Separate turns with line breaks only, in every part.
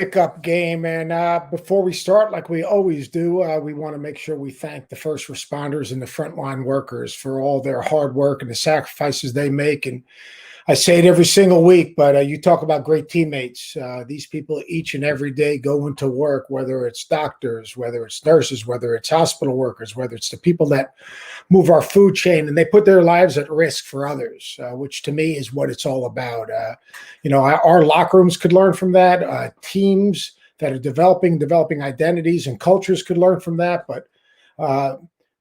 Pickup game. And before we start, like we always do, we want to make sure we thank the first responders and the frontline workers for all their hard work and the sacrifices they make. And I say it every single week, but you talk about great teammates. These people each and every day go into work, whether it's doctors, whether it's nurses, whether it's hospital workers, whether it's the people that move our food chain, and they put their lives at risk for others, which to me is what it's all about. Our locker rooms could learn from that. Teams that are developing identities and cultures could learn from that. But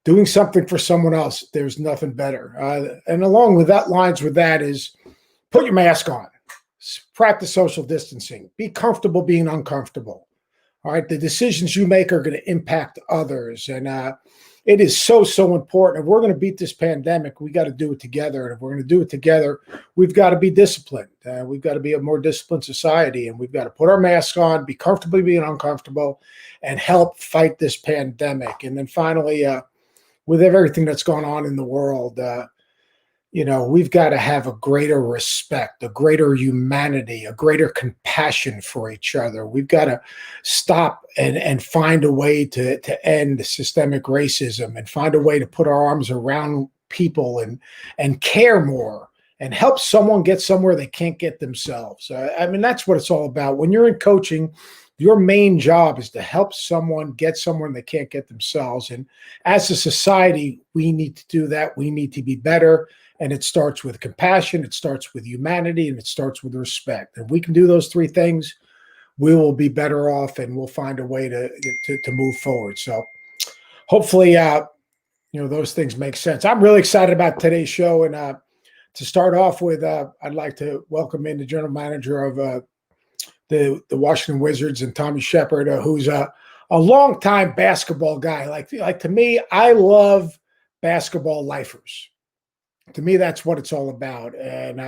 doing something for someone else, there's nothing better. And along with that, lines with that is put your mask on, practice social distancing, be comfortable being uncomfortable. All right. The decisions you make are going to impact others. And it is so, so important. If we're going to beat this pandemic, we got to do it together. And if we're going to do it together, we've got to be disciplined. We've got to be a more disciplined society. And we've got to put our masks on, be comfortably being uncomfortable, and help fight this pandemic. And then finally, with everything that's going on in the world, we've got to have a greater respect, a greater humanity, a greater compassion for each other. We've got to stop and find a way to end systemic racism and find a way to put our arms around people and care more and help someone get somewhere they can't get themselves. That's what it's all about. When you're in coaching, your main job is to help someone get somewhere they can't get themselves. And as a society, we need to do that. We need to be better. And it starts with compassion, it starts with humanity, and it starts with respect. If we can do those three things, we will be better off, and we'll find a way to move forward. So hopefully, those things make sense. I'm really excited about today's show. And to start off with, I'd like to welcome in the general manager of the Washington Wizards, and Tommy Sheppard, who's a longtime basketball guy. Like to me, I love basketball lifers. To me, that's what it's all about. And,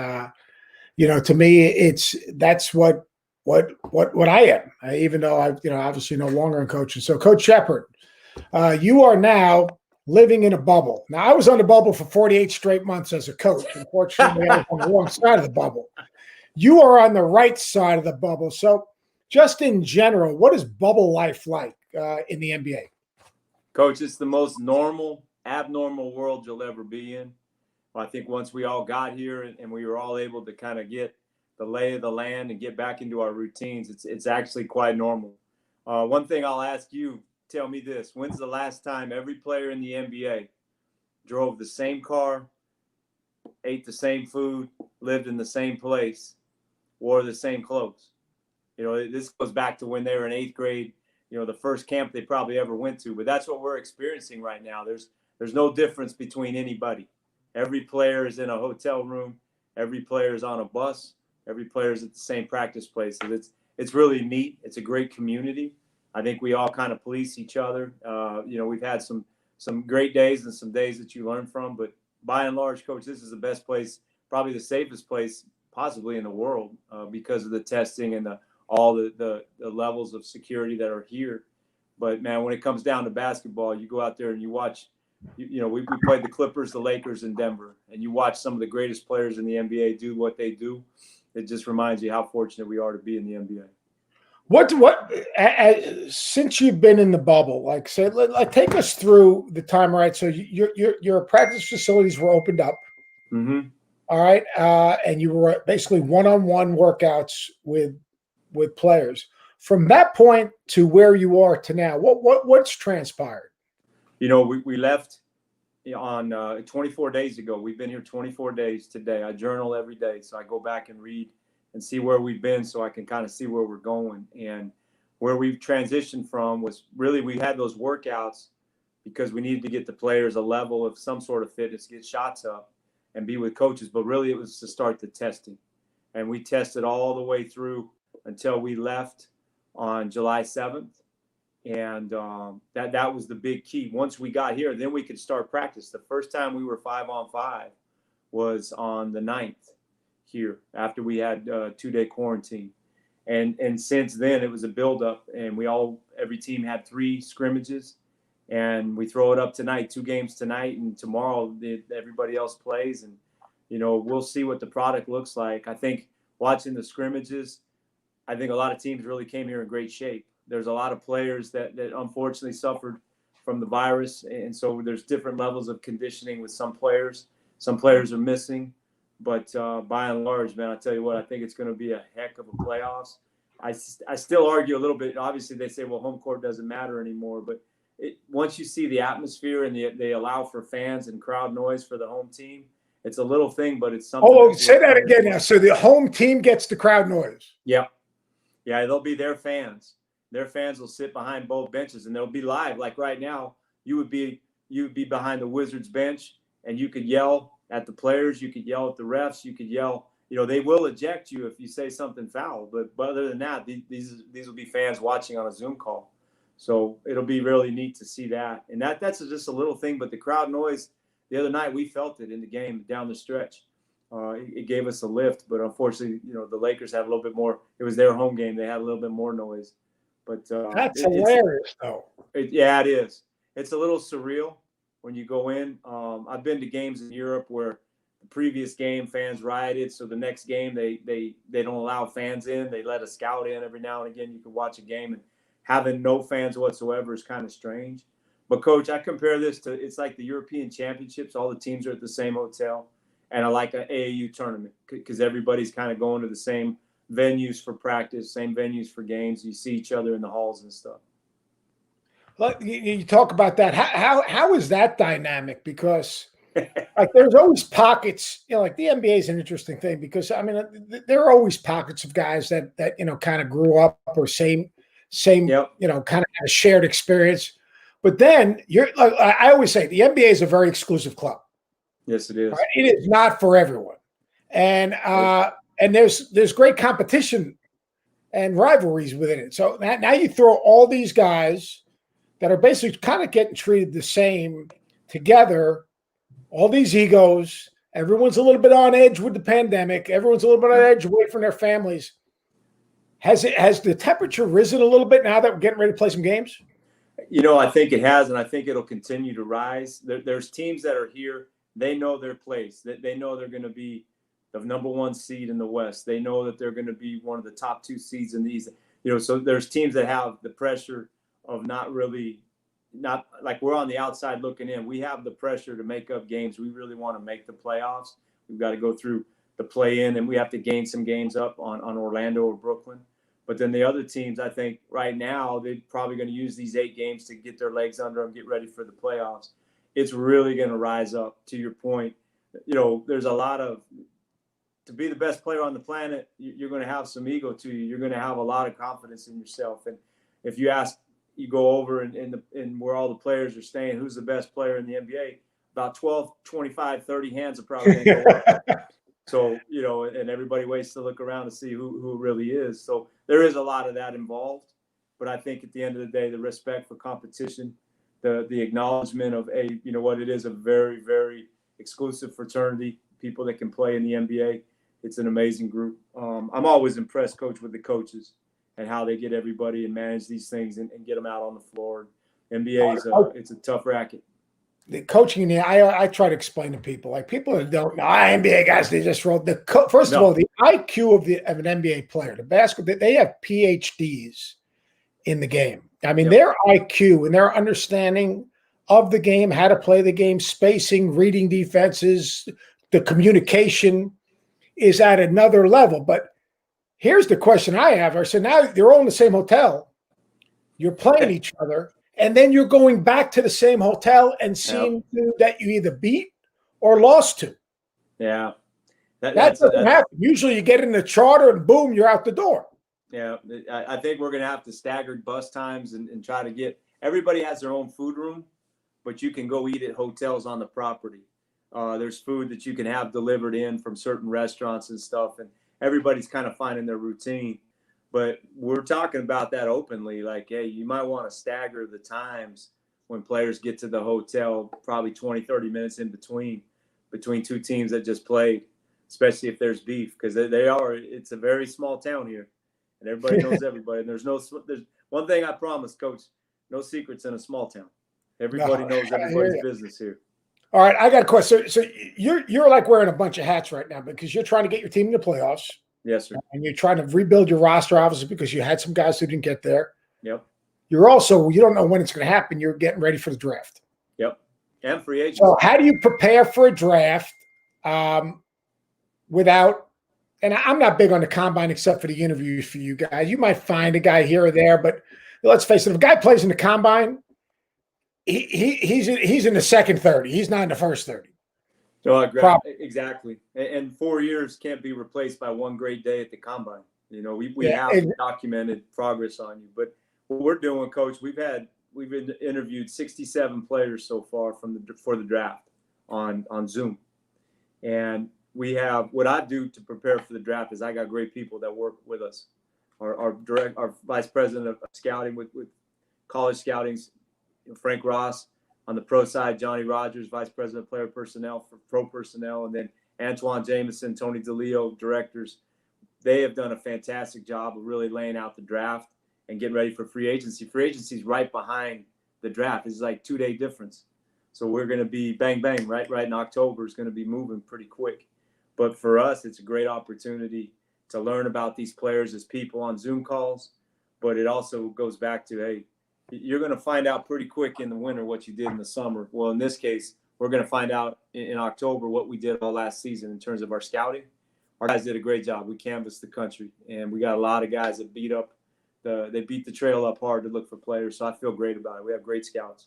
to me, that's what I am, even though I've, obviously no longer in coaching. So Coach Sheppard, you are now living in a bubble. Now, I was on the bubble for 48 straight months as a coach. Unfortunately, I was on the wrong side of the bubble. You are on the right side of the bubble. So just in general, what is bubble life like in the NBA?
Coach, it's the most abnormal world you'll ever be in. I think once we all got here and we were all able to kind of get the lay of the land and get back into our routines, it's actually quite normal. One thing I'll ask you, tell me this. When's the last time every player in the NBA drove the same car, ate the same food, lived in the same place, wore the same clothes? This goes back to when they were in 8th grade, the first camp they probably ever went to. But that's what we're experiencing right now. There's no difference between anybody. Every player is in a hotel room. Every player is on a bus. Every player is at the same practice place. So it's really neat. It's a great community. I think we all kind of police each other. We've had some great days and some days that you learn from. But by and large, Coach, this is the best place, probably the safest place possibly in the world because of the testing and all the levels of security that are here. But, man, when it comes down to basketball, you go out there and you watch – we played the Clippers, the Lakers in Denver, and you watch some of the greatest players in the NBA do what they do. It just reminds you how fortunate we are to be in the NBA.
Since you've been in the bubble, take us through the time, right? So your practice facilities were opened up.
Mm-hmm.
All right. And you were basically one-on-one workouts with players. From that point to where you are to now, what's transpired?
We left on 24 days ago. We've been here 24 days today. I journal every day, so I go back and read and see where we've been so I can kind of see where we're going. And where we've transitioned from was really we had those workouts because we needed to get the players a level of some sort of fitness, get shots up, and be with coaches. But really it was to start the testing. And we tested all the way through until we left on July 7th. And that was the big key. Once we got here, then we could start practice. The first time we were 5-on-5 was on the 9th here after we had a 2-day quarantine. And since then, it was a buildup. And every team had 3 scrimmages. And we throw it up tonight, 2 games tonight. And tomorrow, everybody else plays. And, we'll see what the product looks like. I think watching the scrimmages, I think a lot of teams really came here in great shape. There's a lot of players that unfortunately suffered from the virus, and so there's different levels of conditioning with some players. Some players are missing, but by and large, man, I tell you what, I think it's going to be a heck of a playoffs. I still argue a little bit. Obviously, they say, well, home court doesn't matter anymore, but once you see the atmosphere and they allow for fans and crowd noise for the home team, it's a little thing, but it's something.
Oh, say that again now. So the home team gets the crowd noise.
Yeah. Yeah, they'll be their fans. Their fans will sit behind both benches, and they'll be live. Like right now, you would be behind the Wizards bench, and you could yell at the players. You could yell at the refs. You could yell. They will eject you if you say something foul. But other than that, these will be fans watching on a Zoom call. So it'll be really neat to see that. And that's just a little thing. But the crowd noise, the other night, we felt it in the game down the stretch. It gave us a lift, but unfortunately, the Lakers had a little bit more. It was their home game; they had a little bit more noise. But
that's hilarious, though.
Yeah, it is. It's a little surreal when you go in. I've been to games in Europe where the previous game fans rioted, so the next game they don't allow fans in. They let a scout in every now and again. You can watch a game, and having no fans whatsoever is kind of strange. But Coach, I compare this to it's like the European Championships. All the teams are at the same hotel. And I like an AAU tournament because everybody's kind of going to the same venues for practice, same venues for games. You see each other in the halls and stuff.
Well, you talk about that. How is that dynamic? Because like there's always pockets. Like the NBA is an interesting thing because I mean there are always pockets of guys that kind of grew up or same
Yep.
kind of have a shared experience. But then I always say the NBA is a very exclusive club.
Yes, it is.
Right? It is not for everyone, and there's great competition and rivalries within it. So now you throw all these guys that are basically kind of getting treated the same together, all these egos. Everyone's a little bit on edge with the pandemic. Everyone's a little bit on edge away from their families. Has the temperature risen a little bit now that we're getting ready to play some games?
I think it has, and I think it'll continue to rise. There's teams that are here. They know their place. They know they're going to be the number one seed in the West. They know that they're going to be one of the top two seeds in the East. So there's teams that have the pressure of not like we're on the outside looking in. We have the pressure to make up games. We really want to make the playoffs. We've got to go through the play-in, and we have to gain some games up on Orlando or Brooklyn. But then the other teams, I think right now, they're probably going to use these 8 games to get their legs under them, get ready for the playoffs. It's really going to rise up. To your point, there's a lot of to be the best player on the planet. You're going to have some ego to you. You're going to have a lot of confidence in yourself. And if you go over and where all the players are staying, who's the best player in the NBA? About 12, 25, 30 hands are probably going to go up. So, and everybody waits to look around to see who it really is. So there is a lot of that involved. But I think at the end of the day, the respect for competition, the acknowledgement of what it is, a very, very exclusive fraternity, people that can play in the NBA. It's an amazing group. I'm always impressed, Coach, with the coaches and how they get everybody and manage these things and get them out on the floor. NBA it's a tough racket.
The coaching, I try to explain to people, like people that don't know, NBA guys, they just roll. First of all, the IQ of an NBA player, the basketball, they have PhDs in the game. I mean, their IQ and their understanding of the game, how to play the game, spacing, reading defenses, the communication is at another level. But here's the question I have. I said, now they're all in the same hotel. You're playing each other, and then you're going back to the same hotel and seeing that you either beat or lost to.
Yeah.
That doesn't happen. Usually you get in the charter and boom, you're out the door.
Yeah, I think we're going to have to staggered bus times and try to get – everybody has their own food room, but you can go eat at hotels on the property. There's food that you can have delivered in from certain restaurants and stuff, and everybody's kind of finding their routine. But we're talking about that openly, like, hey, you might want to stagger the times when players get to the hotel, probably 20, 30 minutes in between two teams that just played, especially if there's beef, because it's a very small town here. And everybody knows everybody. And there's one thing I promise, Coach, no secrets in a small town. Everybody knows everybody's business here.
All right, I got a question. So you're like wearing a bunch of hats right now because you're trying to get your team in the playoffs.
Yes, sir.
And you're trying to rebuild your roster, obviously, because you had some guys who didn't get there.
Yep.
You don't know when it's going to happen. You're getting ready for the draft.
Yep. And free agents.
So how do you prepare for a draft without – and I'm not big on the combine except for the interviews for you guys. You might find a guy here or there, but let's face it, if a guy plays in the combine, he's in the second 30. He's not in the first 30.
No, exactly. And 4 years can't be replaced by one great day at the combine. You know, we have documented progress on you. But what we're doing, Coach, we've interviewed 67 players so far for the draft on Zoom. And we have what I do to prepare for the draft is I got great people that work with us. Our vice president of scouting with college scoutings, Frank Ross. On the pro side, Johnny Rogers, vice president of player personnel for pro personnel, and then Antoine Jameson, Tony DeLeo, directors. They have done a fantastic job of really laying out the draft and getting ready for free agency. Free agency is right behind the draft. It's like 2-day difference. So we're going to be bang, bang, right in October. It's going to be moving pretty quick. But for us, it's a great opportunity to learn about these players as people on Zoom calls. But it also goes back to, hey, you're going to find out pretty quick in the winter what you did in the summer. Well, in this case, we're going to find out in October what we did all last season in terms of our scouting. Our guys did a great job. We canvassed the country, and we got a lot of guys that beat the trail up hard to look for players. So I feel great about it. We have great scouts.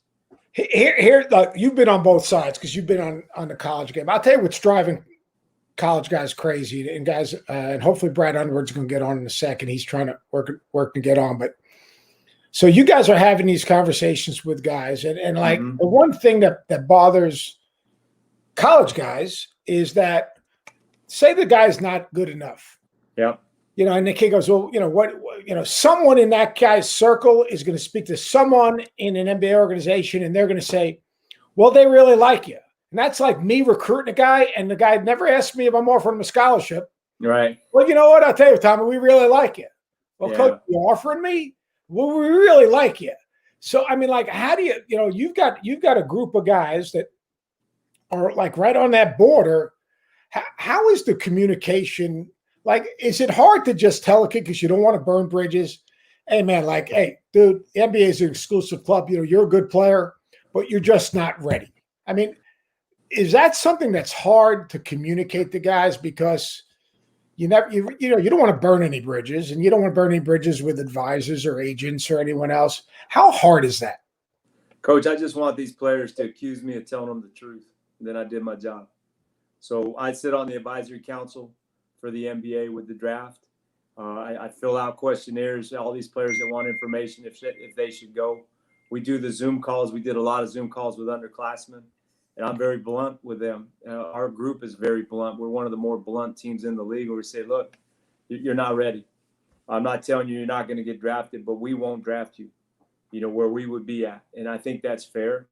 Here, you've been on both sides because you've been on the college game. I'll tell you what's driving college guys crazy, and guys, and hopefully Brad Underwood's going to get on in a second. He's trying to work to get on, but. So you guys are having these conversations with guys, and like the one thing that bothers college guys is that say the guy's not good enough.
Yeah.
You know, and the kid goes, well, someone in that guy's circle is going to speak to someone in an NBA organization, and they're going to say, well, they really like you. And that's like me recruiting a guy, and the guy never asked me if I'm offering him a scholarship.
Right.
Well, you know what? I'll tell you, Tommy, we really like you. Well, Coach, you offering me? Well, we really like you. So, I mean, like, how do you've got a group of guys that are like right on that border. How is the communication? Like, is it hard to just tell a kid because you don't want to burn bridges? Hey, man, like, hey, dude, the NBA is an exclusive club. You know, you're a good player, but you're just not ready. I mean, is that something that's hard to communicate to guys because you don't want to burn any bridges, and you don't want to burn any bridges with advisors or agents or anyone else. How hard is that?
Coach, I just want these players to accuse me of telling them the truth. And then I did my job. So I sit on the advisory council for the NBA with the draft. I fill out questionnaires, all these players that want information if they should go. We do the Zoom calls. We did a lot of Zoom calls with underclassmen. And I'm very blunt with them. Our group is very blunt. We're one of the more blunt teams in the league where we say, look, you're not ready. I'm not telling you you're not going to get drafted, but we won't draft you, where we would be at. And I think that's fair.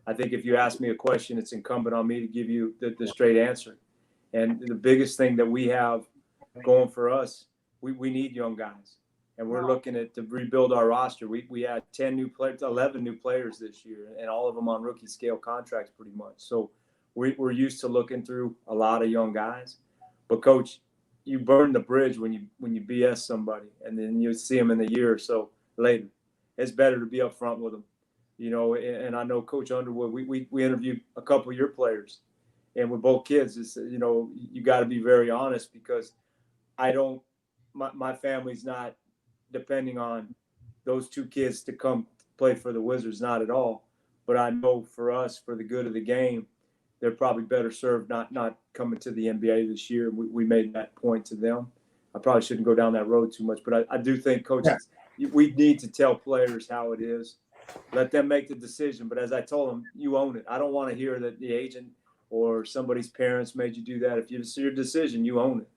I think if you ask me a question, it's incumbent on me to give you the straight answer. And the biggest thing that we have going for us, we need young guys. And we're looking to rebuild our roster. We had 11 new players this year, and all of them on rookie scale contracts pretty much. So we're used to looking through a lot of young guys. But, Coach, you burn the bridge when you BS somebody, and then you see them in a year or so later. It's better to be up front with them. And I know Coach Underwood, we interviewed a couple of your players, and with both kids, it's, you got to be very honest because my family's not depending on those two kids to come play for the Wizards, not at all. But I know for us, for the good of the game, they're probably better served not coming to the NBA this year. We made that point to them. I probably shouldn't go down that road too much, but I do think, Coach, we need to tell players how it is. Let them make the decision. But as I told them, you own it. I don't want to hear that the agent or somebody's parents made you do that. If it's your decision, you own it.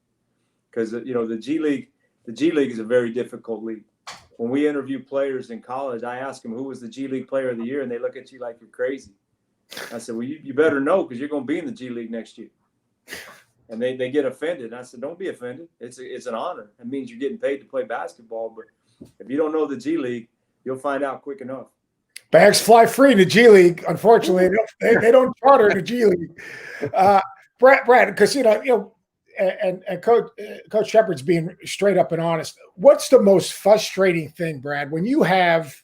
Because, the G League is a very difficult league. When we interview players in college, I ask them who was the G League player of the year, and they look at you like you're crazy. I said, well, you better know because you're going to be in the G League next year. And they get offended. And I said, don't be offended. It's an honor. It means you're getting paid to play basketball. But if you don't know the G League, you'll find out quick enough.
Bags fly free in the G League. Unfortunately, they don't charter the G League. Brad, because and Coach Sheppard's being straight up and honest. What's the most frustrating thing, Brad, when you have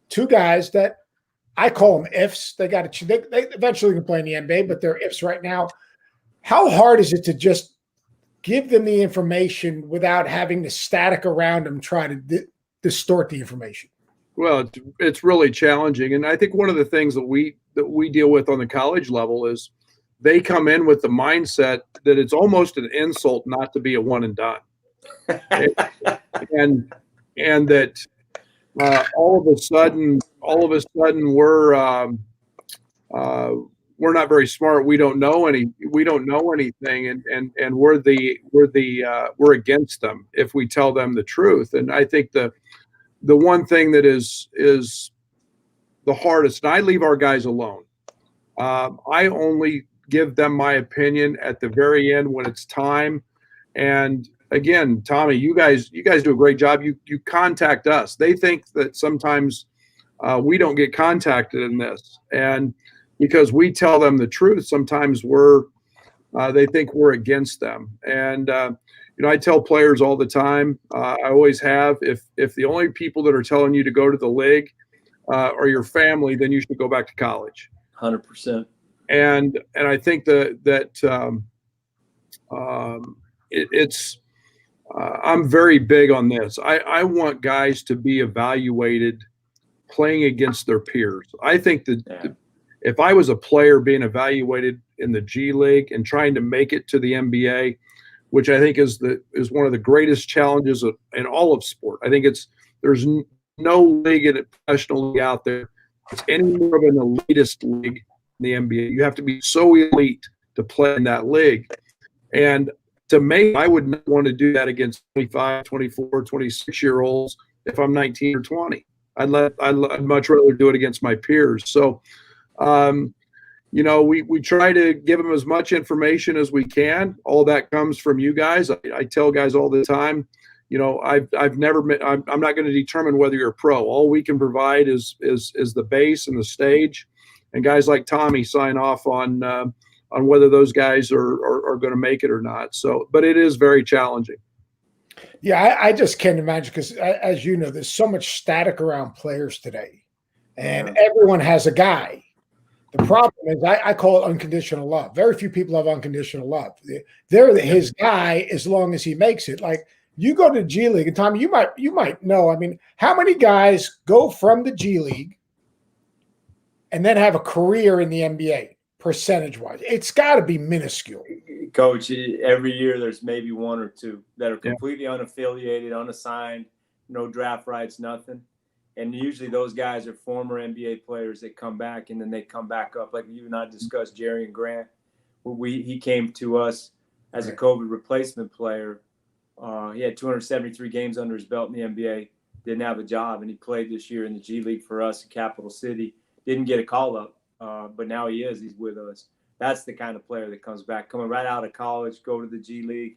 two guys that I call them ifs? They eventually can play in the NBA, but they're ifs right now. How hard is it to just give them the information without having the static around them try to distort the information?
Well, it's really challenging, and I think one of the things that we deal with on the college level is they come in with the mindset that it's almost an insult not to be a one and done, and that all of a sudden we're not very smart. We don't know anything, and we're against them if we tell them the truth. And I think the one thing that is the hardest, and I leave our guys alone. I only give them my opinion at the very end when it's time. And again, Tommy, you guys do a great job. You contact us. They think that sometimes we don't get contacted in this, and because we tell them the truth, sometimes they think we're against them. And I tell players all the time. I always have. If the only people that are telling you to go to the league are your family, then you should go back to college.
100%.
And I think I'm very big on this. I want guys to be evaluated playing against their peers. I think that if I was a player being evaluated in the G League and trying to make it to the NBA, which I think is one of the greatest challenges in all of sport. I think there's no league in a professional league out there that's any more of an elitist league in the NBA. You have to be so elite to play in that league. And to me, I would not want to do that against 25, 24, 26-year-olds if I'm 19 or 20. I'd much rather do it against my peers. So, we try to give them as much information as we can. All that comes from you guys. I tell guys all the time, I'm not going to determine whether you're a pro. All we can provide is the base and the stage, and guys like Tommy sign off on whether those guys are going to make it or not. So, but it is very challenging.
Yeah, I just can't imagine because, as you know, there's so much static around players today, and everyone has a guy. The problem is I call it unconditional love. Very few people have unconditional love. They're his guy as long as he makes it. Like you go to G League, and Tommy, you might know. I mean, how many guys go from the G League and then have a career in the NBA percentage-wise? It's got to be minuscule.
Coach, every year there's maybe one or two that are completely unaffiliated, unassigned, no draft rights, nothing. And usually those guys are former NBA players that come back, and then they come back up. Like you and I discussed, Jerry and Grant. He came to us as a COVID replacement player. He had 273 games under his belt in the NBA, didn't have a job, and he played this year in the G League for us in Capital City. Didn't get a call-up, but now he is. He's with us. That's the kind of player that comes back, coming right out of college, go to the G League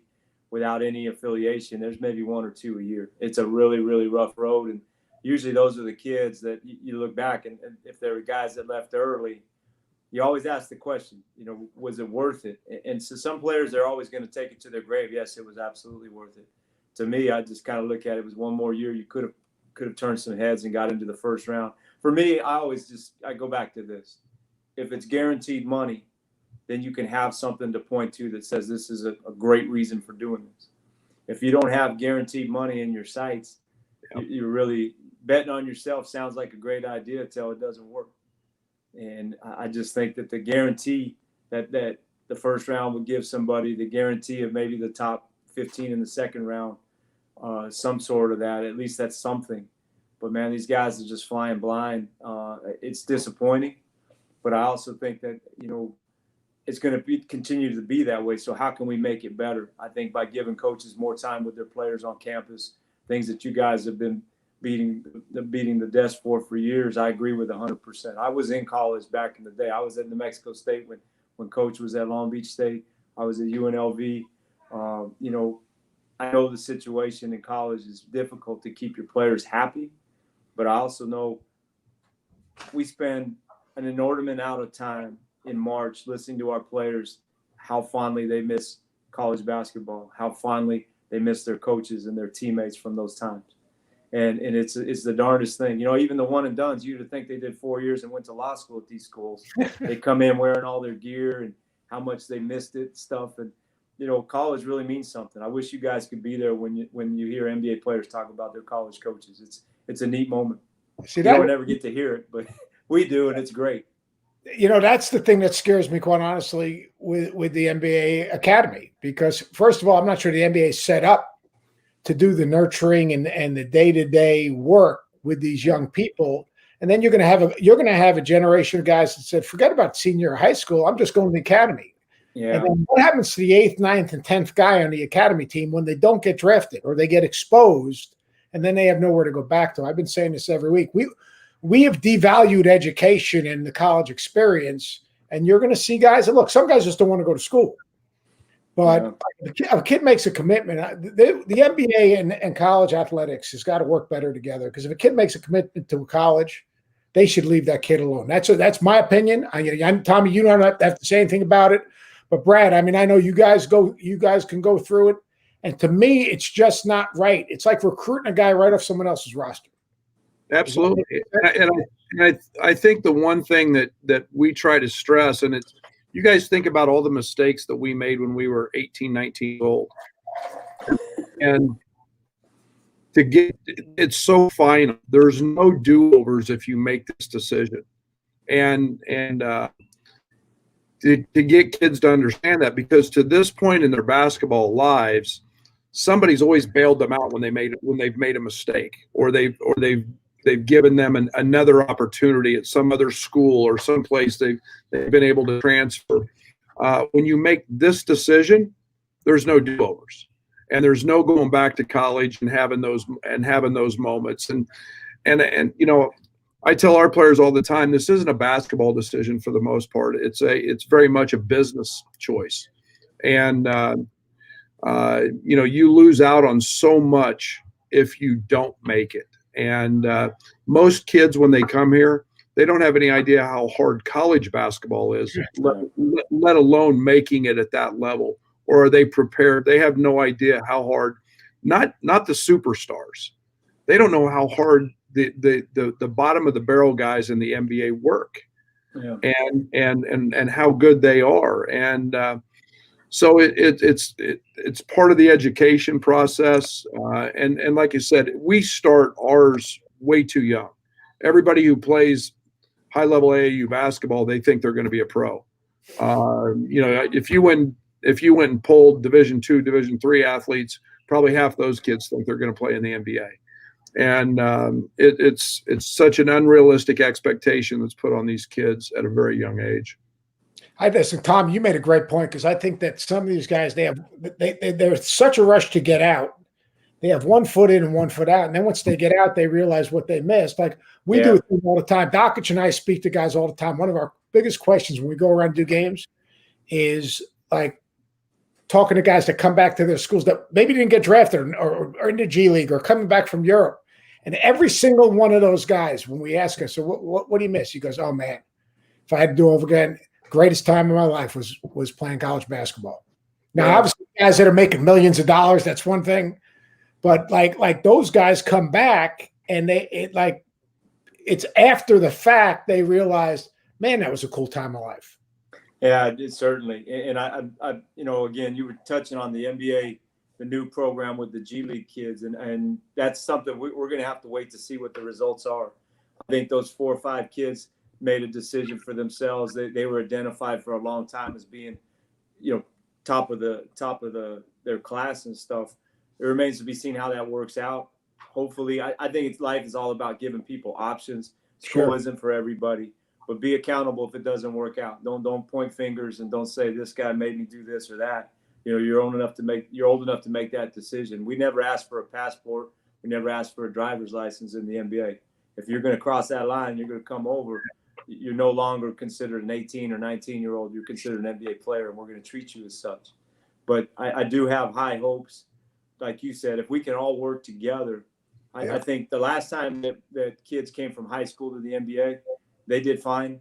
without any affiliation. There's maybe one or two a year. It's a really, really rough road, and usually those are the kids that you look back, and if there were guys that left early, you always ask the question, was it worth it? And so some players, they're always going to take it to their grave. Yes, it was absolutely worth it. To me, I just kind of look at it as one more year. You could have turned some heads and got into the first round. For me, I go back to this. If it's guaranteed money, then you can have something to point to that says this is a great reason for doing this. If you don't have guaranteed money in your sights, you're really betting on yourself. Sounds like a great idea until it doesn't work. And I just think that the guarantee that the first round would give somebody, the guarantee of maybe the top 15 in the second round, some sort of that, at least that's something. But man, these guys are just flying blind. It's disappointing, but I also think that, it's going to continue to be that way. So how can we make it better? I think by giving coaches more time with their players on campus, things that you guys have been beating the desk for years. I agree with 100%. I was in college back in the day. I was at New Mexico State when Coach was at Long Beach State. I was at UNLV. I know the situation in college is difficult to keep your players happy, but I also know we spend an inordinate amount of time in March listening to our players, how fondly they miss college basketball, how fondly they miss their coaches and their teammates from those times. And it's the darndest thing. You know, even the one and dones, you'd think they did 4 years and went to law school at these schools. They come in wearing all their gear and how much they missed it, stuff. And, you know, college really means something. I wish you guys could be there when you hear NBA players talk about their college coaches. It's a neat moment.
See,
you
that
don't ever get to hear it, but we do, and it's great.
You know, that's the thing that scares me, quite honestly, with the NBA Academy, because first of all, I'm not sure the NBA is set up to do the nurturing and the day-to-day work with these young people. And then you're going to have a generation of guys that said, forget about senior high school. I'm just going to the academy.
Yeah.
And then what happens to the 8th, 9th, and 10th guy on the academy team when they don't get drafted or they get exposed and then they have nowhere to go back to? I've been saying this every week. We have devalued education and the college experience, and you're going to see guys. And look, some guys just don't want to go to school. But if a kid makes a commitment, the NBA and college athletics has got to work better together, because if a kid makes a commitment to a college, they should leave that kid alone. That's my opinion. Tommy, you don't have to say anything about it. But Brad, I mean, I know you guys can go through it. And to me, it's just not right. It's like recruiting a guy right off someone else's roster.
Absolutely. And I think the one thing that we try to stress, and it's, you guys think about all the mistakes that we made when we were 18, 19 years old. And it's so final. There's no do-overs if you make this decision. And to get kids to understand that, because to this point in their basketball lives, somebody's always bailed them out when they've made a mistake, or they've given them another opportunity at some other school or someplace they've been able to transfer. When you make this decision, there's no do-overs, and there's no going back to college and having those moments. And you know, I tell our players all the time, this isn't a basketball decision for the most part. It's very much a business choice, and you know, you lose out on so much if you don't make it. And most kids, when they come here, they don't have any idea how hard college basketball is, let alone making it at that level. Or are they prepared? They have no idea how hard, not the superstars. They don't know how hard the bottom of the barrel guys in the NBA work, and how good they are. And so it's part of the education process. And like you said, we start ours way too young. Everybody who plays high-level AAU basketball, they think they're going to be a pro. You know, if you went and polled Division II, Division III athletes, probably half those kids think they're going to play in the NBA. And it's such an unrealistic expectation that's put on these kids at a very young age.
Listen, Tom, you made a great point, because I think that some of these guys, they're such a rush to get out. They have 1 foot in and 1 foot out, and then once they get out, they realize what they missed. Like we do it all the time. Dockich and I speak to guys all the time. One of our biggest questions when we go around and do games is like talking to guys that come back to their schools that maybe didn't get drafted or in the G League or coming back from Europe. And every single one of those guys, when we ask him, so what do you miss? He goes, oh man, if I had to do it over again, greatest time of my life was playing college basketball. Now, obviously, guys that are making millions of dollars, that's one thing. But like those guys come back and it's after the fact they realized, man, that was a cool time of life.
Yeah, it certainly. And I you know, again, you were touching on the NBA, the new program with the G League kids, and that's something we're going to have to wait to see what the results are. I think those 4 or 5 kids made a decision for themselves. They were identified for a long time as being, you know, top of their class and stuff. It remains to be seen how that works out. Hopefully, I think life is all about giving people options. School isn't for everybody, but be accountable if it doesn't work out. Don't point fingers and don't say this guy made me do this or that. You know, you're old enough to make that decision. We never asked for a passport. We never asked for a driver's license in the NBA. If you're going to cross that line, you're going to come over. You're no longer considered an 18 or 19-year-old. You're considered an NBA player, and we're going to treat you as such. But I do have high hopes. Like you said, if we can all work together, I think the last time that kids came from high school to the NBA, they did fine,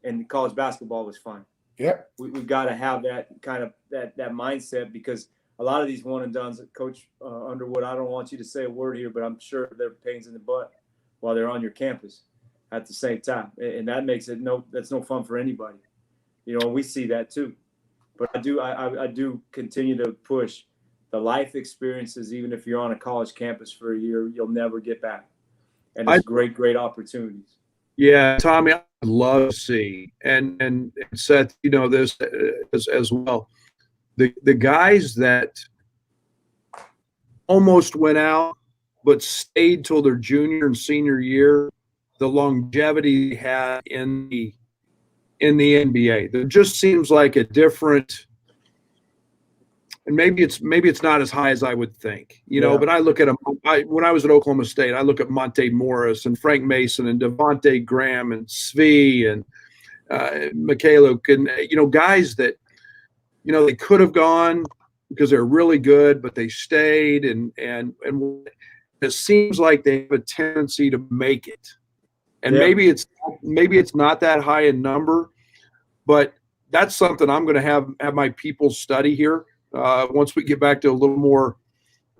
and college basketball was fine.
Yep.
We've got to have that kind of that mindset, because a lot of these one and dones, Coach Underwood, I don't want you to say a word here, but I'm sure they're pains in the butt while they're on your campus at the same time, and that makes it that's no fun for anybody. You know, we see that too. But I do continue to push the life experiences. Even if you're on a college campus for a year, you'll never get back, and it's great opportunities.
Yeah, Tommy, I'd love to see, and Seth, you know this as well. The guys that almost went out but stayed till their junior and senior year, the longevity they had in the NBA. There just seems like a different, and maybe it's not as high as I would think, you know. But I look at when I was at Oklahoma State, I look at Monte Morris and Frank Mason and Devontae Graham and Svi and Mikhailuk, and you know, guys that, you know, they could have gone because they're really good, but they stayed, and it seems like they have a tendency to make it. And maybe it's not that high in number, but that's something I'm going to have my people study here once we get back to a little more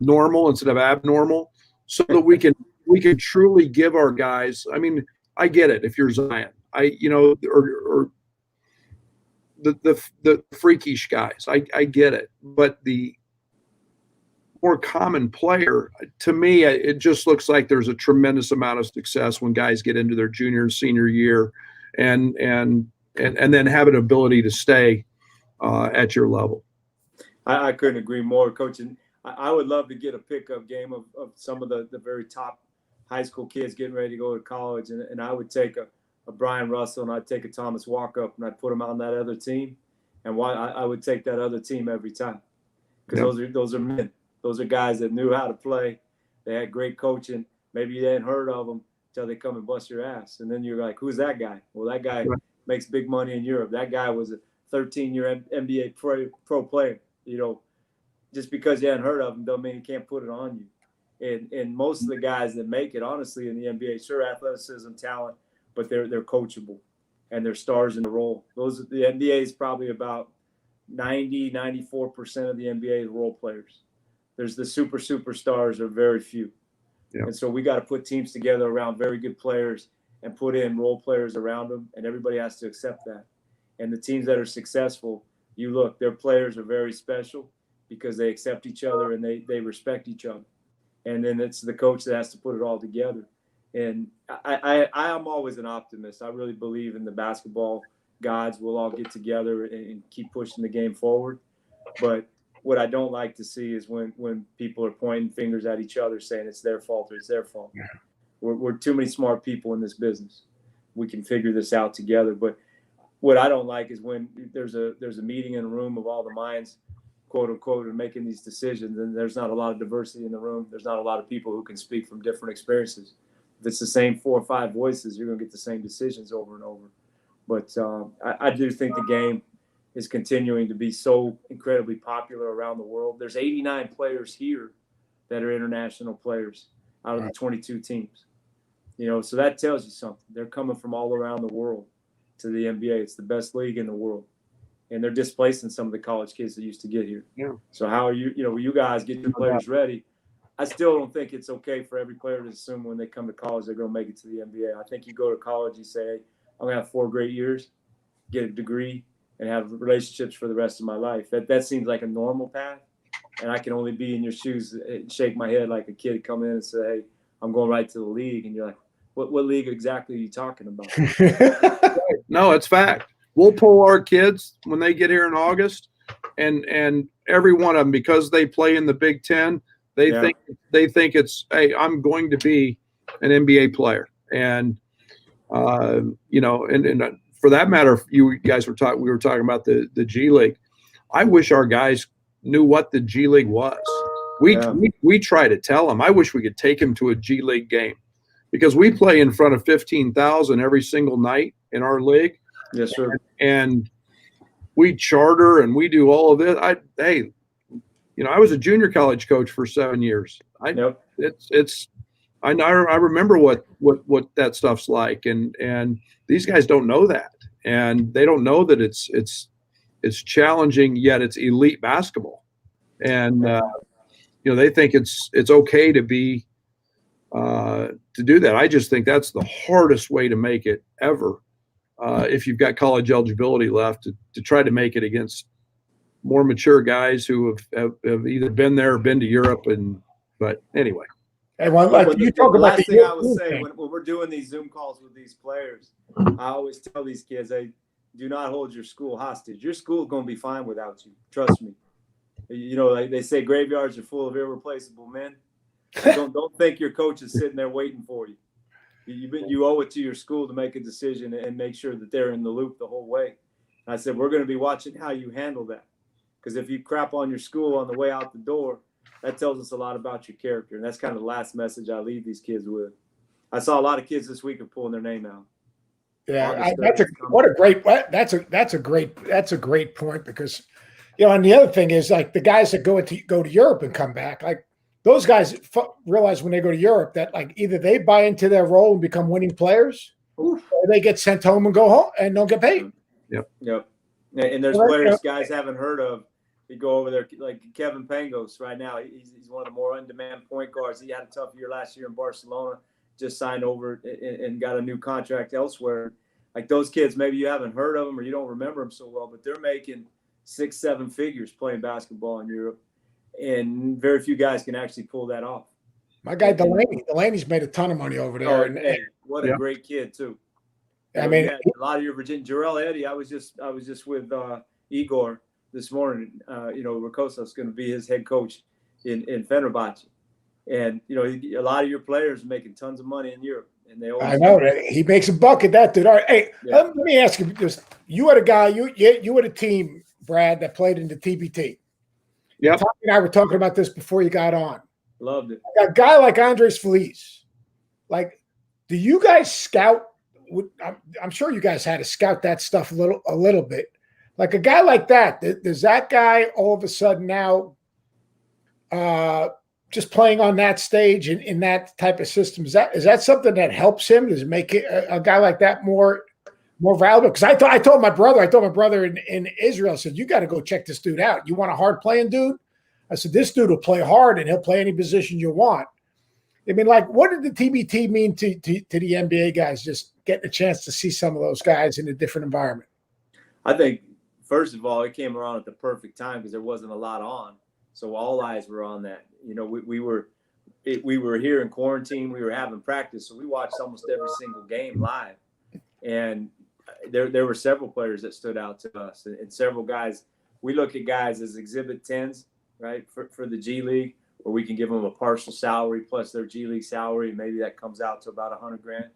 normal instead of abnormal, so that we can truly give our guys. I mean, I get it if you're Zion, or the freakish guys, I get it, but the more common player, to me, it just looks like there's a tremendous amount of success when guys get into their junior and senior year, and then have an ability to stay at your level.
I couldn't agree more, Coach. And I would love to get a pickup game of some of the very top high school kids getting ready to go to college, and I would take a Brian Russell, and I'd take a Thomas Walkup, and I'd put them on that other team, and I would take that other team every time, because those are men. Those are guys that knew how to play. They had great coaching. Maybe you hadn't heard of them until they come and bust your ass. And then you're like, who's that guy? Well, that guy makes big money in Europe. That guy was a 13-year NBA pro player. You know, just because you hadn't heard of him don't mean he can't put it on you. And most of the guys that make it, honestly, in the NBA, sure, athleticism, talent, but they're coachable, and they're stars in the role. The NBA is probably about 94% of the NBA is role players. There's the superstars are very few. Yeah. And so we got to put teams together around very good players and put in role players around them, and everybody has to accept that. And the teams that are successful, their players are very special because they accept each other and they respect each other. And then it's the coach that has to put it all together. And I am always an optimist. I really believe in the basketball gods will all get together and keep pushing the game forward. But what I don't like to see is when people are pointing fingers at each other saying it's their fault or it's their fault. Yeah. We're too many smart people in this business. We can figure this out together. But what I don't like is when there's a meeting in a room of all the minds, quote unquote, and making these decisions, and there's not a lot of diversity in the room. There's not a lot of people who can speak from different experiences. If it's the same 4 or 5 voices, you're going to get the same decisions over and over. But I do think the game is continuing to be so incredibly popular around the world. There's 89 players here that are international players out of the 22 teams. You know, so that tells you something. They're coming from all around the world to the NBA. It's the best league in the world. And they're displacing some of the college kids that used to get here. Yeah. So how are you guys get your players ready? I still don't think it's okay for every player to assume when they come to college they're going to make it to the NBA. I think you go to college, you say, hey, I'm going to have 4 great years, get a degree, and have relationships for the rest of my life. That seems like a normal path, and I can only be in your shoes and shake my head like a kid come in and say, hey, I'm going right to the league. And you're like, what league exactly are you talking about?
No, it's fact. We'll pull our kids when they get here in August, and every one of them, because they play in the Big Ten, they think it's, hey, I'm going to be an NBA player. And, and for that matter, you guys we were talking about the G League. I wish our guys knew what the G League was. We try to tell them. I wish we could take them to a G League game, because we play in front of 15,000 every single night in our league.
Yes, sir.
And we charter and we do all of it. I was a junior college coach for 7 years. I remember what that stuff's like, and these guys don't know that. and they don't know that it's challenging, yet it's elite basketball. And they think it's okay to be to do that. I just think that's the hardest way to make it ever. If you've got college eligibility left, to try to make it against more mature guys who have either been there or been to Europe. But anyway.
Hey, the
last thing I would say when we're doing these Zoom calls with these players, I always tell these kids, hey, do not hold your school hostage. Your school is going to be fine without you. Trust me. Like they say graveyards are full of irreplaceable men. Don't think your coach is sitting there waiting for you. You owe it to your school to make a decision and make sure that they're in the loop the whole way. And I said, we're going to be watching how you handle that. Because if you crap on your school on the way out the door, that tells us a lot about your character. And that's kind of the last message I leave these kids with. I saw a lot of kids this week are pulling their name out.
Yeah, that's a great point, because and the other thing is, like, the guys that go to Europe and come back, like, those guys realize when they go to Europe that, like, either they buy into their role and become winning players, or they get sent home and go home and don't get paid.
Yep.
And there's players guys haven't heard of. You go over there, like Kevin Pangos right now. He's one of the more in-demand point guards. He had a tough year last year in Barcelona. Just signed over and got a new contract elsewhere. Like, those kids, maybe you haven't heard of them or you don't remember them so well, but they're making 6-7 figures playing basketball in Europe, and very few guys can actually pull that off.
My guy Delaney's made a ton of money over there.
What a great kid too.
I mean,
a lot of your Virginia Jarrell Eddy. I was just with Igor this morning. Ricosa is going to be his head coach in Fenerbahce. And, a lot of your players are making tons of money in Europe. And they always
that he makes a buck at that, dude. All right, hey, let me ask you this. You had a guy, you had a team, Brad, that played in the TBT.
Yeah.
Tommy and I were talking about this before you got on.
Loved it.
A guy like Andres Feliz, like, do you guys scout? I'm sure you guys had to scout that stuff a little bit. Like, a guy like that, does that guy all of a sudden now just playing on that stage in that type of system, is that something that helps him? Does it make a guy like that more valuable? Because I told my brother in Israel, I said, you got to go check this dude out. You want a hard playing dude? I said, this dude will play hard and he'll play any position you want. I mean, like, what did the TBT mean to the NBA guys, just getting a chance to see some of those guys in a different environment?
I think, first of all, it came around at the perfect time because there wasn't a lot on. So all eyes were on that. We were here in quarantine. We were having practice, so we watched almost every single game live. And there were several players that stood out to us, and several guys. We look at guys as exhibit 10s, right, for the G League, where we can give them a partial salary plus their G League salary, and maybe that comes out to about $100,000.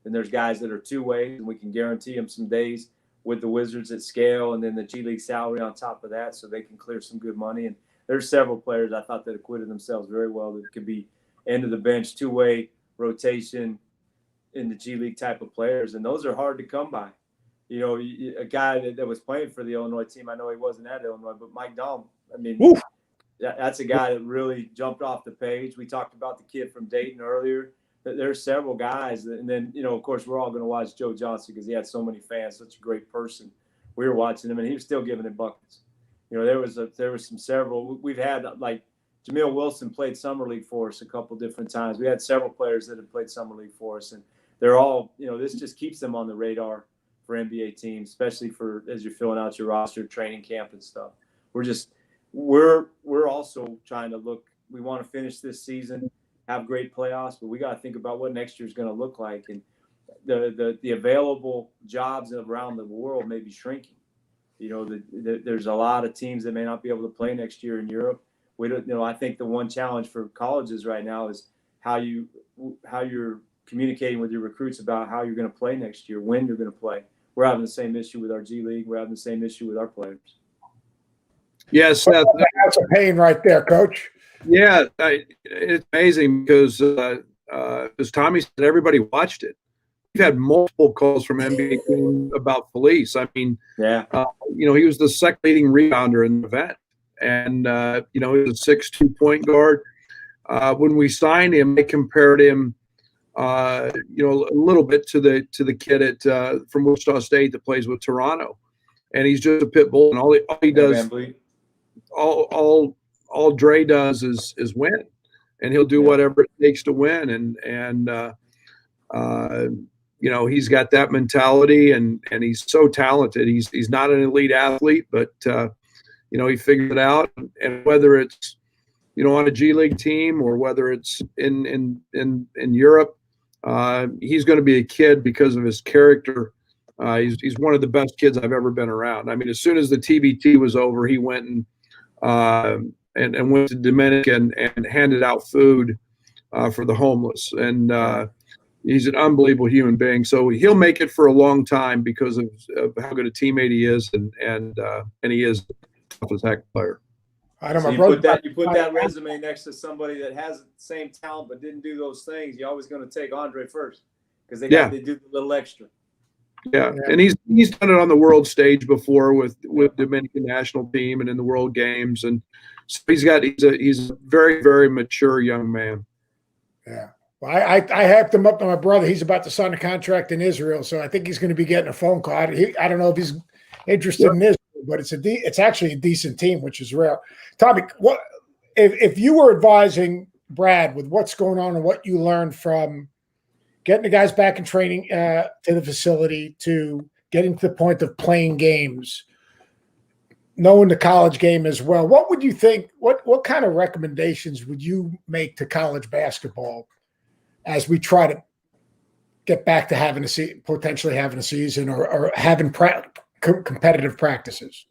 Then there's guys that are two ways, and we can guarantee them some days with the Wizards at scale, and then the G League salary on top of that, so they can clear some good money. And there's several players I thought that acquitted themselves very well that could be end of the bench, two-way rotation in the G League type of players, and those are hard to come by. A guy that was playing for the Illinois team, I know he wasn't at Illinois, but Mike Dahm, I mean, that's a guy that really jumped off the page. We talked about the kid from Dayton earlier. There's several guys. And then, of course, we're all going to watch Joe Johnson because he had so many fans, such a great person. We were watching him, and he was still giving it several. There was several. We've had, like, Jamil Wilson played Summer League for us a couple different times. We had several players that have played Summer League for us, and they're all, this just keeps them on the radar for NBA teams, especially as you're filling out your roster, training camp and stuff. We're also trying to look. We want to finish this season, have great playoffs, but we got to think about what next year is going to look like, and the available jobs around the world may be shrinking. There's a lot of teams that may not be able to play next year in Europe. We don't, I think the one challenge for colleges right now is how you're communicating with your recruits about how you're going to play next year, when you're going to play. We're having the same issue with our G League. We're having the same issue with our players.
Yes, Seth.
That's a pain right there, Coach.
Yeah, it's amazing because as Tommy said, everybody watched it. We've had multiple calls from NBA teams about Feliz. I mean, he was the second leading rebounder in the event, and he was a 6'2" point guard. When we signed him, they compared him a little bit to the kid at from Wichita State that plays with Toronto, and he's just a pit bull, and all he does, all Dre does is win, and he'll do whatever it takes to win, and he's got that mentality, and he's so talented. He's not an elite athlete, but he figured it out, and whether it's on a G League team or whether it's in Europe, he's going to be a kid because of his character. He's one of the best kids I've ever been around. I mean, as soon as the TBT was over, he went and went to Dominican and handed out food for the homeless, and he's an unbelievable human being. So he'll make it for a long time because of how good a teammate he is, and he is a tough as heck player.
I know
so
my brother.
You put that resume next to somebody that has the same talent but didn't do those things. You're always going to take Andre first because they do the little extra.
Yeah, and he's done it on the world stage before with Dominican national team and in the World Games, and so he's a very, very mature young man.
Yeah. Well, I hyped him up to my brother. He's about to sign a contract in Israel, so I think he's going to be getting a phone call. I don't know if he's interested in Israel, but it's actually a decent team, which is rare. Tommy, what if you were advising Brad with what's going on and what you learned from getting the guys back in training to the facility to getting to the point of playing games, knowing the college game as well, what would you think? What kind of recommendations would you make to college basketball as we try to get back to potentially having a season or having competitive practices?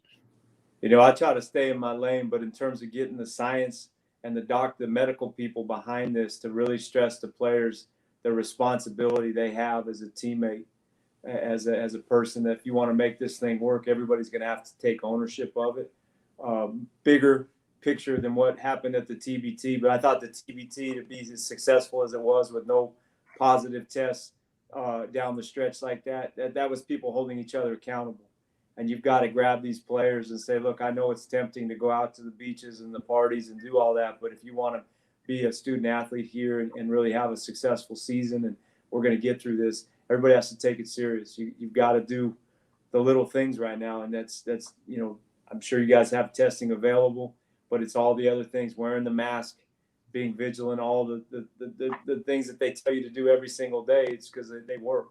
I try to stay in my lane, but in terms of getting the science and the medical people behind this to really stress the players the responsibility they have as a teammate, as a person, that if you want to make this thing work, everybody's going to have to take ownership of it. Bigger picture than what happened at the TBT, but I thought the TBT, to be as successful as it was with no positive tests down the stretch like that was people holding each other accountable. And you've got to grab these players and say, look, I know it's tempting to go out to the beaches and the parties and do all that, but if you want to be a student athlete here and really have a successful season, and we're going to get through this, everybody has to take it serious. You've got to do the little things right now, and that's I'm sure you guys have testing available, but it's all the other things: wearing the mask, being vigilant, all the things that they tell you to do every single day. It's because they work.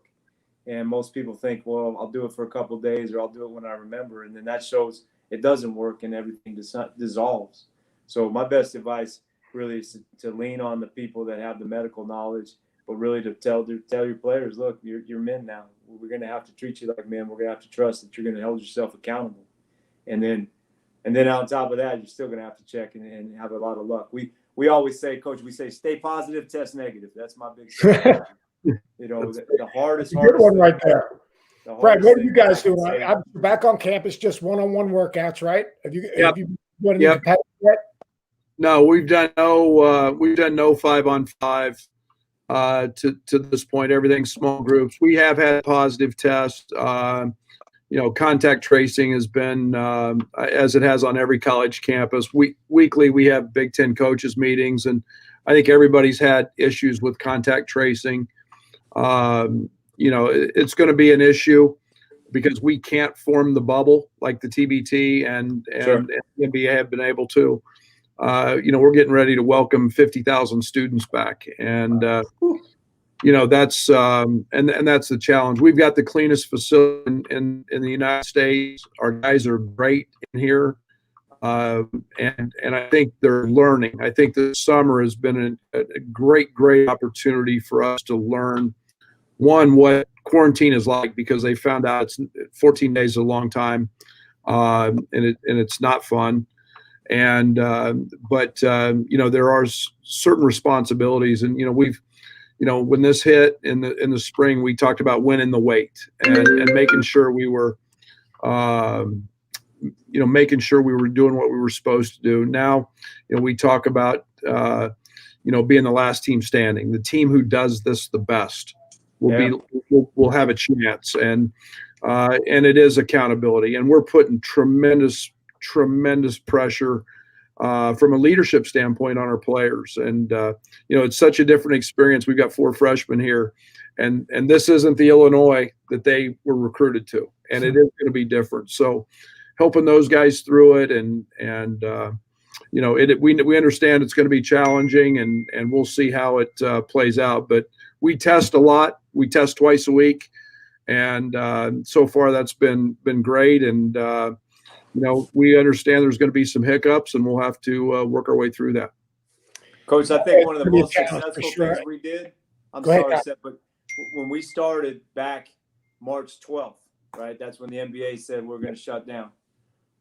And most people think, well, I'll do it for a couple of days, or I'll do it when I remember, and then that shows it doesn't work and everything dissolves. So my best advice really is to lean on the people that have the medical knowledge, but really to tell your players, look, you're men now. We're going to have to treat you like men. We're going to have to trust that you're going to hold yourself accountable. And then on top of that, you're still going to have to check and have a lot of luck. We always say, Coach, stay positive, test negative. That's my big thing. The hardest
good one right there. Brad, what are you guys doing? I'm back on campus, just one-on-one workouts, right? Have you done any competitive yet?
No, we've done no 5-on-5 to this point. Everything's small groups. We have had positive tests. Contact tracing has been as it has on every college campus. Weekly, we have Big Ten coaches meetings, and I think everybody's had issues with contact tracing. It's going to be an issue because we can't form the bubble like the TBT and the NBA have been able to. We're getting ready to welcome 50,000 students back, and that's the challenge. We've got the cleanest facility in the United States. Our guys are great in here, and I think they're learning. I think this summer has been a great opportunity for us to learn, one, what quarantine is like, because they found out it's 14 days is a long time, and it's not fun. And but there are certain responsibilities, and we've when this hit in the spring, we talked about winning the weight and making sure we were making sure we were doing what we were supposed to do. Now we talk about being the last team standing. The team who does this the best will have a chance, and it is accountability, and we're putting tremendous pressure from a leadership standpoint on our players. And, it's such a different experience. We've got 4 freshmen here, and this isn't the Illinois that they were recruited to, and it is going to be different. So helping those guys through it, we understand it's going to be challenging, and we'll see how it plays out. But we test a lot. We test twice a week, and so far that's been great. And we understand there's going to be some hiccups, and we'll have to work our way through that.
Coach, I think one of the most successful things we did. I'm sorry, Seth, but when we started back March 12th, right? That's when the NBA said we're going to shut down.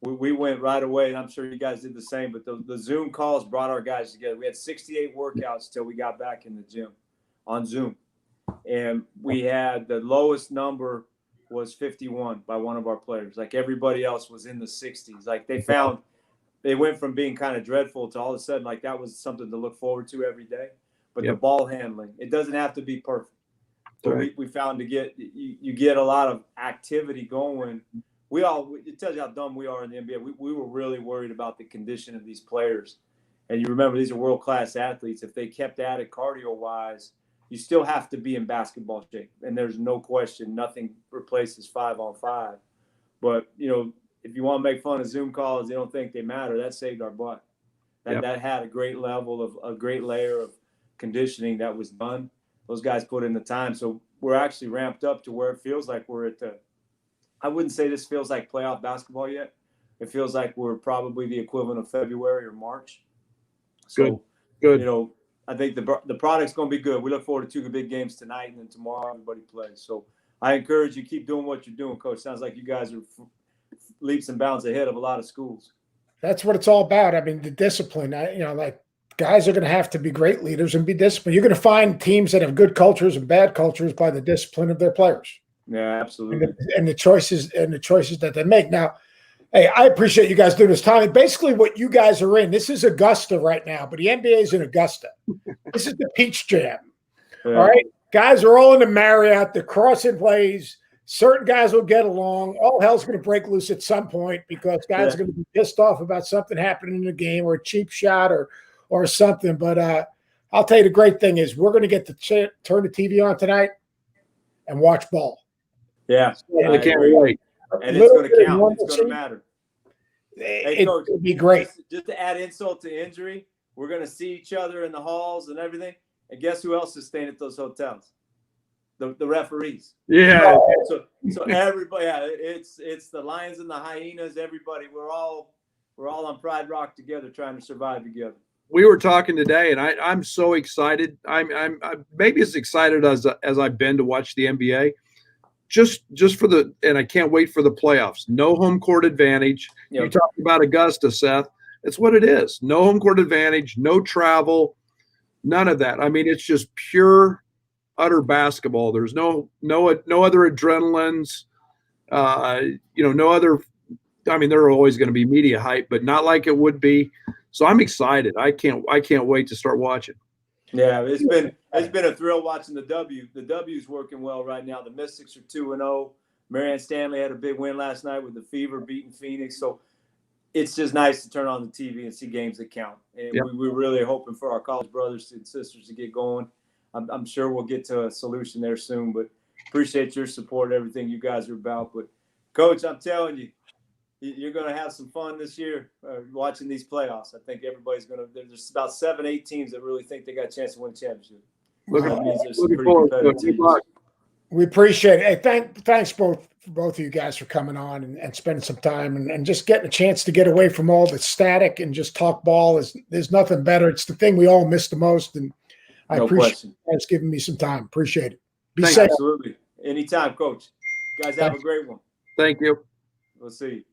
We went right away, and I'm sure you guys did the same, but the Zoom calls brought our guys together. We had 68 workouts till we got back in the gym on Zoom. And we had the lowest number was 51 by one of our players. Like everybody else was in the 60s. Like they went from being kind of dreadful to all of a sudden, like that was something to look forward to every day. But the ball handling, it doesn't have to be perfect. But we found you get a lot of activity going. It tells you how dumb we are in the NBA. We were really worried about the condition of these players. And you remember, these are world-class athletes. If they kept at it cardio-wise, you still have to be in basketball shape. And there's no question, nothing replaces 5-on-5. But, if you want to make fun of Zoom calls, they don't think they matter. That saved our butt. That had a great level of a great layer of conditioning that was done. Those guys put in the time. So we're actually ramped up to where it feels like we're at I wouldn't say this feels like playoff basketball yet. It feels like we're probably the equivalent of February or March. So,
good.
I think the product's going to be good. We look forward to 2 big games tonight, and then tomorrow everybody plays. So I encourage you, keep doing what you're doing, Coach. Sounds like you guys are leaps and bounds ahead of a lot of schools.
That's what it's all about. I mean, the discipline. Guys are going to have to be great leaders and be disciplined. You're going to find teams that have good cultures and bad cultures by the discipline of their players.
Yeah, absolutely.
And the choices that they make. Now, hey, I appreciate you guys doing this, Tommy. Basically, what you guys are in, this is Augusta right now, but the NBA is in Augusta. This is the Peach Jam. Yeah. All right, guys are all in the Marriott. The crossing plays. Certain guys will get along. All hell's going to break loose at some point because guys are going to be pissed off about something happening in the game or a cheap shot or something. But I'll tell you, the great thing is we're going to get to turn the TV on tonight and watch ball.
Yeah,
I can't wait.
And it's going to count. It's going to matter. Hey, Coach,
it'd be great.
Just to add insult to injury, we're going to see each other in the halls and everything. And guess who else is staying at those hotels? The referees.
Yeah.
So everybody, it's the Lions and the Hyenas. Everybody, we're all on Pride Rock together, trying to survive together.
We were talking today, and I'm so excited. I'm maybe as excited as I've been to watch the NBA. Just for and I can't wait for the playoffs. No home court advantage. Yep. You talked about Augusta, Seth. It's what it is. No home court advantage, no travel, none of that. I mean, it's just pure, utter basketball. There's no other adrenalines. No other. I mean, there are always going to be media hype, but not like it would be. So I'm excited. I can't wait to start watching.
Yeah, it's been a thrill watching the W. The W's working well right now. The Mystics are 2-0. Marianne Stanley had a big win last night with the Fever beating Phoenix. So it's just nice to turn on the TV and see games that count. And we're really hoping for our college brothers and sisters to get going. I'm sure we'll get to a solution there soon. But appreciate your support, everything you guys are about. But Coach, I'm telling you, you're going to have some fun this year watching these playoffs. I think everybody's going to – there's about 7-8 teams that really think they got a chance to win a championship.
Looking forward to it.
We appreciate it. Hey, thanks both of you guys for coming on and spending some time and just getting a chance to get away from all the static and just talk ball. There's nothing better. It's the thing we all miss the most, and I appreciate you guys giving me some time. Appreciate it. Be safe.
Absolutely. Anytime, Coach. You guys have a great one.
Thank you.
We'll see you.